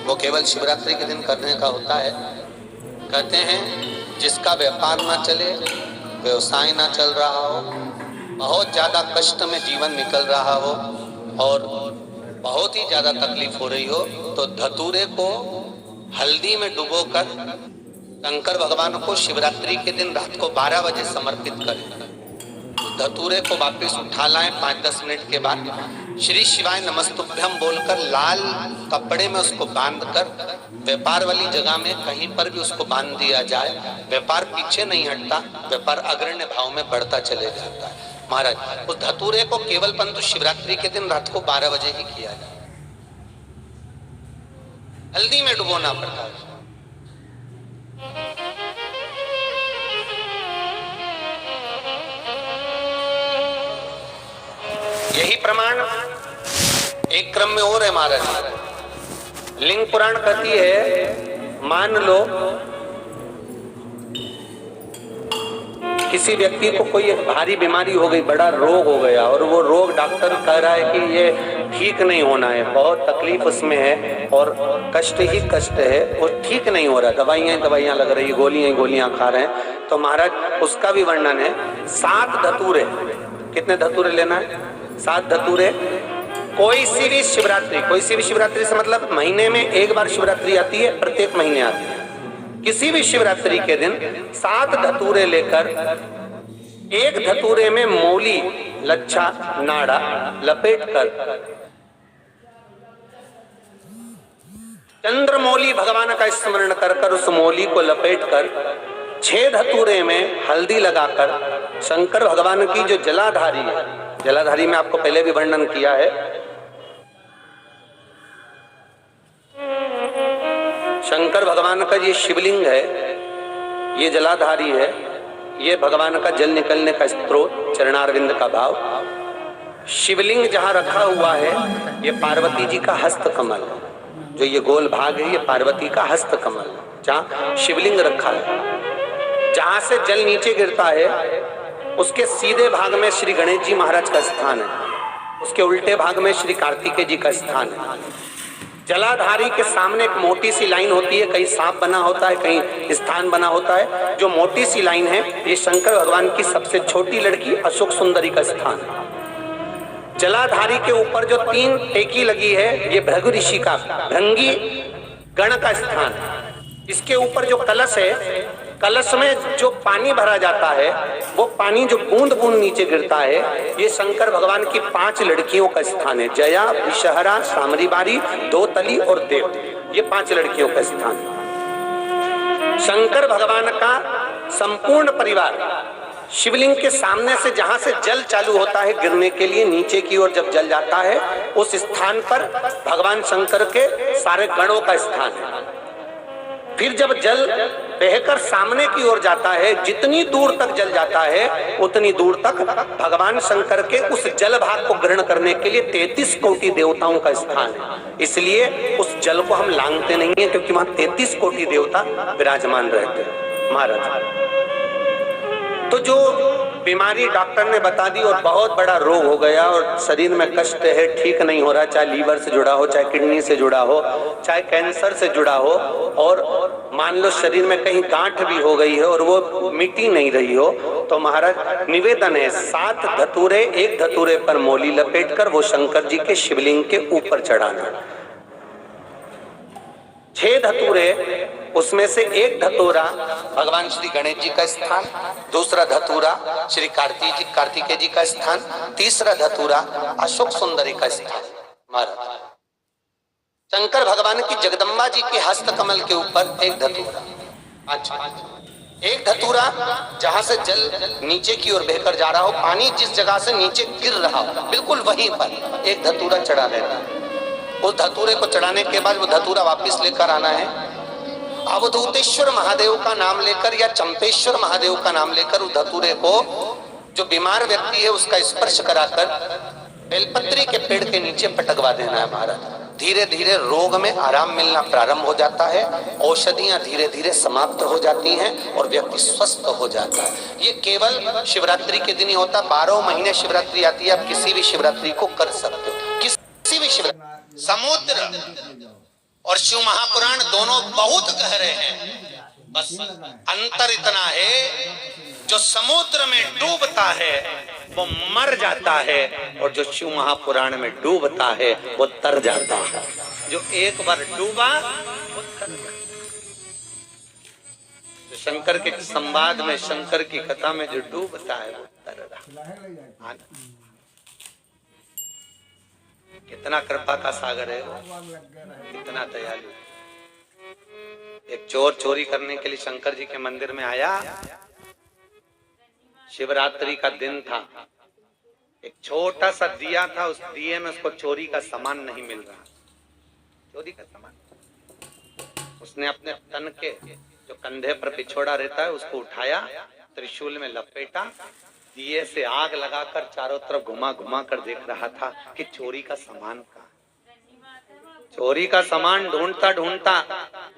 वो केवल शिवरात्रि के दिन करने का होता है। कहते हैं जिसका व्यापार ना चले, व्यवसाय ना चल रहा हो, बहुत ज़्यादा कष्ट में जीवन निकल रहा हो और बहुत ही ज़्यादा तकलीफ हो रही हो, तो धतूरे को हल्दी में डुबोकर शंकर भगवान को शिवरात्रि के दिन रात को 12 बजे समर्पित करें। धतूरे को वापस उठा लाएं 5-10 मिनट के बाद, श्री शिवाय नमस्तुभ्यम बोलकर लाल कपड़े में उसको बांधकर व्यापार वाली जगह में कहीं पर भी उसको बांध दिया जाए। व्यापार पीछे नहीं हटता, व्यापार अग्रण्य भाव में बढ़ता चले जाता है। महाराज, उस धतूरे को केवल परंतु शिवरात्रि के दिन रात को 12 बजे ही किया जाए, हल्दी में डुबोना पड़ता है। यही प्रमाण एक क्रम में और है महाराज। लिंग पुराण कहती है, मान लो किसी व्यक्ति को कोई एक भारी बीमारी हो गई, बड़ा रोग हो गया और वो रोग डॉक्टर कह रहा है कि ये ठीक नहीं होना है, बहुत तकलीफ उसमें है और कष्ट ही कष्ट है, वो ठीक नहीं हो रहा, दवाइयां लग रही, गोलियां खा रहे हैं। तो महाराज उसका भी वर्णन है। 7 धतूरे, कितने धतूरे लेना है? 7 धतूरे। कोई सी भी शिवरात्रि से मतलब महीने में एक बार शिवरात्रि आती है, प्रत्येक महीने आती है। किसी भी शिवरात्रि के दिन 7 धतूरे लेकर, एक धतूरे में मौली, लच्छा, नाड़ा लपेटकर, चंद्रमौली भगवान का स्मरण कर उस मौली को लपेटकर 6 धतूरे में हल्दी लगाकर शंकर भगवान की जो जलाधारी है, जलाधारी में आपको पहले भी वर्णन किया है, शंकर भगवान का ये शिवलिंग है, ये जलाधारी है, ये भगवान का जल निकलने का स्रोत, चरणारविंद का भाव। शिवलिंग जहां रखा हुआ है ये पार्वती जी का हस्त कमल, जो ये गोल भाग है ये पार्वती का हस्त कमल, जहां शिवलिंग रखा है। जहां से जल नीचे गिरता है उसके सीधे भाग में श्री गणेश जी महाराज का स्थान है, उसके उल्टे भाग में श्री कार्तिकेय जी का स्थान है। जलाधारी के सामने एक मोटी सी लाइन होती है, कहीं सांप बना होता है, कहीं स्थान बना होता है। जो मोटी सी लाइन है ये शंकर भगवान की सबसे छोटी लड़की अशोक सुंदरी का स्थान है। जलाधारी के ऊपर जो 3 टेकी लगी है ये भृगु ऋषि का, भृंगी गण का स्थान है। इसके ऊपर जो कलश है, कलश में जो पानी भरा जाता है वो पानी जो बूंद बूंद नीचे गिरता है, ये शंकर भगवान की 5 लड़कियों का स्थान है। जया, विषहरा, सामरीबारी, दोतली और देव, ये 5 लड़कियों का स्थान है। शंकर भगवान का संपूर्ण परिवार शिवलिंग के सामने से, जहां से जल चालू होता है गिरने के लिए नीचे की ओर जब जल जाता है, उस स्थान पर भगवान शंकर के सारे गणों का स्थान है। फिर जब जल बहकर सामने की ओर जाता है, जितनी दूर तक जल जाता है उतनी दूर तक भगवान शंकर के उस जल भाग को ग्रहण करने के लिए 33 कोटि देवताओं का स्थान है। इसलिए उस जल को हम लांघते नहीं है, क्योंकि वहां 33 कोटि देवता विराजमान रहते हैं महाराज। तो जो बीमारी डॉक्टर ने बता दी और बहुत बड़ा रोग हो गया और शरीर में कष्ट है, ठीक नहीं हो रहा, चाहे लीवर से जुड़ा हो, चाहे किडनी से जुड़ा हो, चाहे कैंसर से जुड़ा हो, और मान लो शरीर में कहीं गांठ भी हो गई है और वो मिटी नहीं रही हो, तो महाराज निवेदन है 7 धतूरे, एक धतूरे पर मौली लपेटकर वो शंकर जी के शिवलिंग के ऊपर चढ़ाना। 6 धतूरे, उसमें से एक धतूरा भगवान श्री गणेश जी का स्थान, दूसरा धतूरा श्री कार्तिकेय जी का स्थान, तीसरा धतूरा अशोक सुंदरी का स्थान। महाराज शंकर भगवान की जगदम्बा जी के हस्त कमल के ऊपर एक धतूरा, एक धतूरा जहां से जल नीचे की ओर बहकर जा रहा हो, पानी जिस जगह से नीचे गिर रहा हो बिल्कुल वहीं पर एक धतूरा चढ़ा लेना है। उस धतूरे को चढ़ाने के बाद वो धतूरा वापस लेकर आना है, अवधूतेश्वर महादेव का नाम लेकर या चंपेश्वर महादेव का नाम लेकर उस धतूरे को, जो बीमार व्यक्ति है उसका स्पर्श कराकर बेलपत्री के पेड़ के नीचे पटकवा देना है महाराज। धीरे धीरे रोग में आराम मिलना प्रारंभ हो जाता है, औषधियां धीरे धीरे समाप्त हो जाती हैं और व्यक्ति स्वस्थ हो जाता है। ये केवल शिवरात्रि के दिन ही होता, 12 महीने शिवरात्रि आती है, आप किसी भी शिवरात्रि को कर सकते हो, किसी भी शिवरात्रि। समुद्र और शिव महापुराण दोनों बहुत गहरे हैं। बस अंतर इतना है, जो समुद्र में डूबता है वो मर जाता है, और जो शिव महापुराण में डूबता है वो तर जाता है। जो एक बार डूबा वो तर जाता। जो शंकर के संवाद में, शंकर की कथा में जो डूबता है वो तर रहा। कितना कृपा का सागर है, कितना दयालु। एक चोर चोरी करने के लिए शंकर जी के मंदिर में आया। शिवरात्रि का दिन था। एक छोटा सा दिया था, उस दिए में उसको चोरी का सामान नहीं मिल रहा। चोरी का सामान उसने अपने तन के जो कंधे पर पिछोड़ा रहता है उसको उठाया, त्रिशूल में लपेटा, दिए से आग लगाकर चारों तरफ घुमा घुमा कर देख रहा था कि चोरी का सामान कहाँ। चोरी का सामान ढूंढता ढूंढता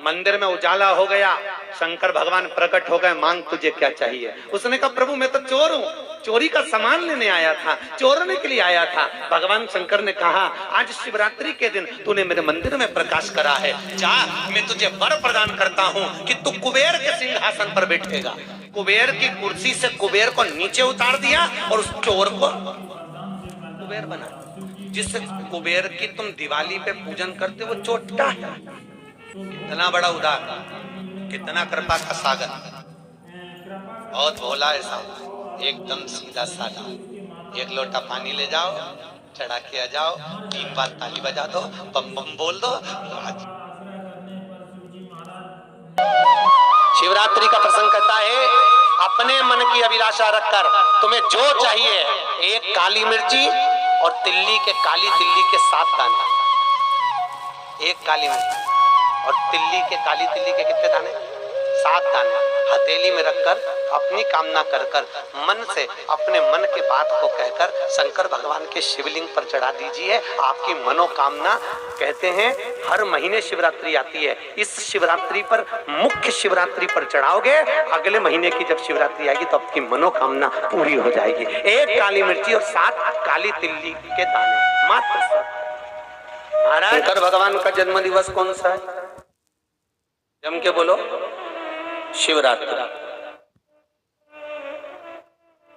मंदिर में उजाला हो गया। शंकर भगवान प्रकट हो गए, मांग तुझे क्या चाहिए। उसने कहा प्रभु मैं तो चोर हूँ, चोरी का सामान लेने आया था, चोरने के लिए आया था। भगवान शंकर ने कहा आज शिवरात्रि के दिन तूने मेरे मंदिर में प्रकाश करा है, जा मैं तुझे वर प्रदान करता हूँ कि तू कुबेर के सिंहासन पर बैठेगा। कुबेर की कुर्सी से कुबेर को नीचे उतार दिया और उस चोर को कुबेर बना। जिस कुबेर की तुम दिवाली पे पूजन करते वो चोटा है। कितना बड़ा उदार, कितना कृपा का सागर, बहुत भोला है साहब, एकदम सीधा साधा। एक लोटा पानी ले जाओ, चढ़ा के आ जाओ, 3 बार ताली बजा दो, बम बम बोल दो। शिवरात्रि का प्रसंग कहता है अपने मन की अभिलाषा रखकर तुम्हें जो चाहिए, एक काली मिर्ची और तिल्ली के, काली तिल्ली के 7 दाने, एक काली मिर्ची और तिल्ली के, काली तिल्ली के कितने दाने? 7 दाने हथेली में रखकर अपनी कामना कर कर मन से अपने मन के बात को कहकर शंकर भगवान के शिवलिंग पर चढ़ा दीजिए। आपकी मनोकामना, कहते हैं हर महीने शिवरात्रि आती है, इस शिवरात्रि पर, मुख्य शिवरात्रि पर चढ़ाओगे, अगले महीने की जब शिवरात्रि आएगी तो आपकी मनोकामना पूरी हो जाएगी। एक काली मिर्ची और 7 काली तिल्ली के दाने मात्र। महाराज शंकर भगवान का जन्म दिवस कौन सा है? जम के बोलो, शिवरात्रि।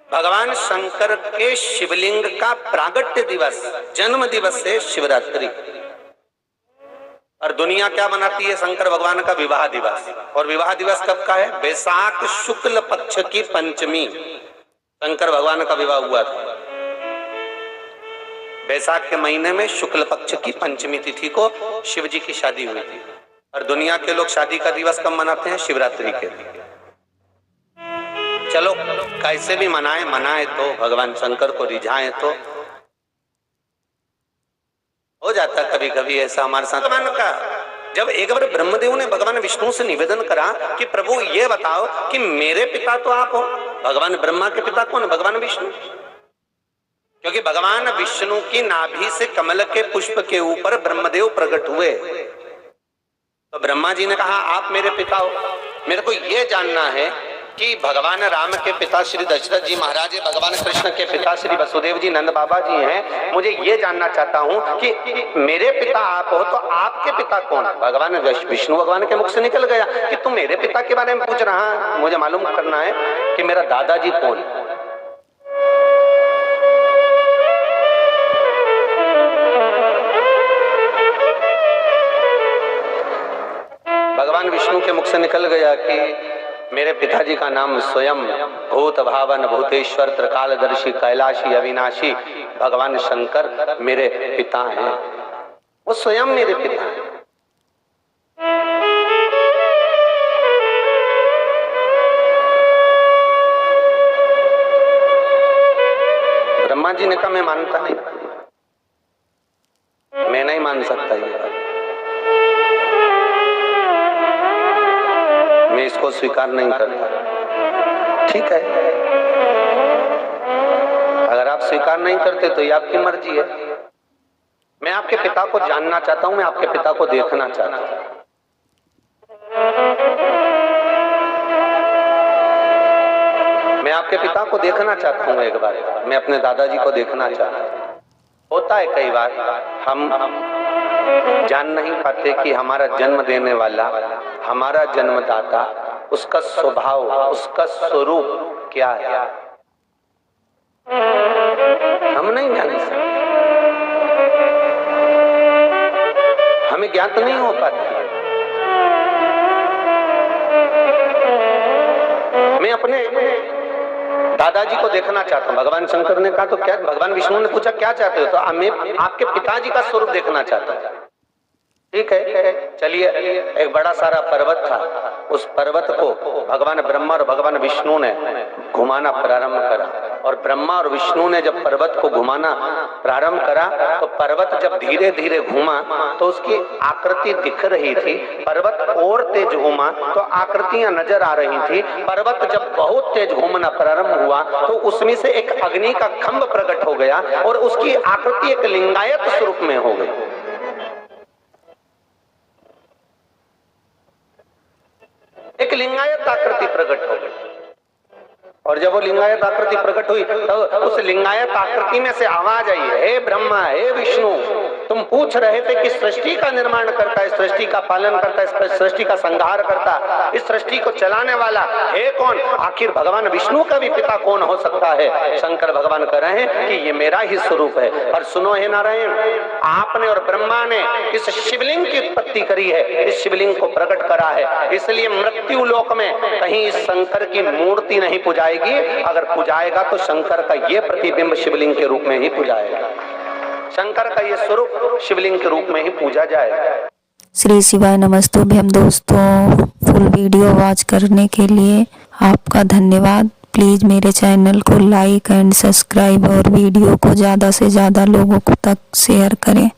भगवान शंकर के शिवलिंग का प्रागट्य दिवस, जन्म दिवस है शिवरात्रि। और दुनिया क्या मनाती है? शंकर भगवान का विवाह दिवस। और विवाह दिवस कब का है? वैशाख शुक्ल पक्ष की पंचमी शंकर भगवान का विवाह हुआ था। वैशाख के महीने में शुक्ल पक्ष की पंचमी तिथि को शिव जी की शादी हुई थी। और दुनिया के लोग शादी का दिवस कब मनाते हैं? शिवरात्रि के दिन। चलो कैसे भी मनाए तो भगवान शंकर को रिझाए तो हो जाता कभी कभी ऐसा हमारे साथ। भगवान का जब एक बार ब्रह्मदेव ने भगवान विष्णु से निवेदन करा कि प्रभु ये बताओ कि मेरे पिता तो आप हो। भगवान ब्रह्मा के पिता कौन है? भगवान विष्णु। क्योंकि भगवान विष्णु की नाभि से कमल के पुष्प के ऊपर ब्रह्मदेव प्रकट हुए। तो ब्रह्मा जी ने कहा आप मेरे पिता हो। मेरे को यह जानना है कि भगवान राम के पिता श्री दशरथ जी महाराज, भगवान कृष्ण के पिता श्री वसुदेव जी नंद बाबा जी हैं। मुझे ये जानना चाहता हूँ कि मेरे पिता आप हो तो आपके पिता कौन है? भगवान विष्णु भगवान के मुख से निकल गया कि तुम मेरे पिता के बारे में पूछ रहा है। मुझे मालूम करना है कि मेरा दादाजी कौन है। भगवान विष्णु के मुख से निकल गया कि मेरे पिताजी का नाम स्वयं भूत भावन भूतेश्वर त्रिकालदर्शी कैलाशी अविनाशी भगवान शंकर मेरे पिता हैं। वो स्वयं मेरे पिता हैं। ब्रह्मा जी ने कहा मैं मानता नहीं, मैं नहीं मान सकता ये बात, मैं इसको स्वीकार नहीं करता। ठीक है, अगर आप स्वीकार नहीं करते तो ये आपकी मर्जी है। मैं आपके पिता को जानना चाहता हूं, मैं आपके पिता को देखना चाहता हूं। मैं आपके पिता को देखना चाहता हूं एक बार, मैं अपने दादाजी को देखना चाहता हूं। होता है कई बार हम जान नहीं पाते कि हमारा जन्म देने वाला, हमारा जन्मदाता, उसका स्वभाव, उसका स्वरूप क्या है, हम नहीं जान सकते, हमें ज्ञात नहीं हो पाती। मैं अपने दादाजी को देखना चाहता हूँ। भगवान शंकर ने कहा तो क्या, भगवान विष्णु ने पूछा क्या चाहते हो, तो मैं आपके पिताजी का स्वरूप देखना चाहता हूँ। ठीक है, चलिए। एक बड़ा सारा पर्वत था, उस पर्वत को भगवान ब्रह्मा और भगवान विष्णु ने घुमाना प्रारंभ करा, और ब्रह्मा और विष्णु ने जब पर्वत को घुमाना प्रारंभ करा तो पर्वत जब धीरे धीरे घूमा तो उसकी आकृति दिख रही थी। पर्वत और तेज घूमा तो आकृतियां नजर आ रही थी। पर्वत जब बहुत तेज घूमना प्रारंभ हुआ तो उसमें से एक अग्नि का खंभ प्रकट हो गया और उसकी आकृति एक लिंगायत स्वरूप में हो गई। एक लिंगायत आकृति प्रकट हो गई, और जब वो लिंगायत आकृति प्रकट हुई तो उस लिंगायत आकृति में से आवाज आई, हे ब्रह्मा, हे विष्णु, तुम पूछ रहे थे कि सृष्टि का निर्माण करता है, सृष्टि का पालन करता है, सृष्टि का संहार करता, इस सृष्टि को चलाने वाला है कौन? आखिर भगवान विष्णु का भी पिता कौन हो सकता है? शंकर भगवान कह रहे हैं कि ये मेरा ही स्वरूप है। और सुनो हे नारायण, आपने और ब्रह्मा ने इस शिवलिंग की उत्पत्ति करी है, इस शिवलिंग को प्रकट करा है, इसलिए मृत्यु लोक में कहीं इस शंकर की मूर्ति नहीं पूजाएगी। अगर पूजाएगा तो शंकर का ये प्रतिबिंब शिवलिंग के रूप में ही पूजाएगा, शंकर का ये स्वरूप शिवलिंग के रूप में ही पूजा जाएगा। श्री शिवाय नमस्तुभ्यं। दोस्तों, फुल वीडियो वॉच करने के लिए आपका धन्यवाद। प्लीज़ मेरे चैनल को लाइक एंड सब्सक्राइब और वीडियो को ज़्यादा से ज़्यादा लोगों तक शेयर करें।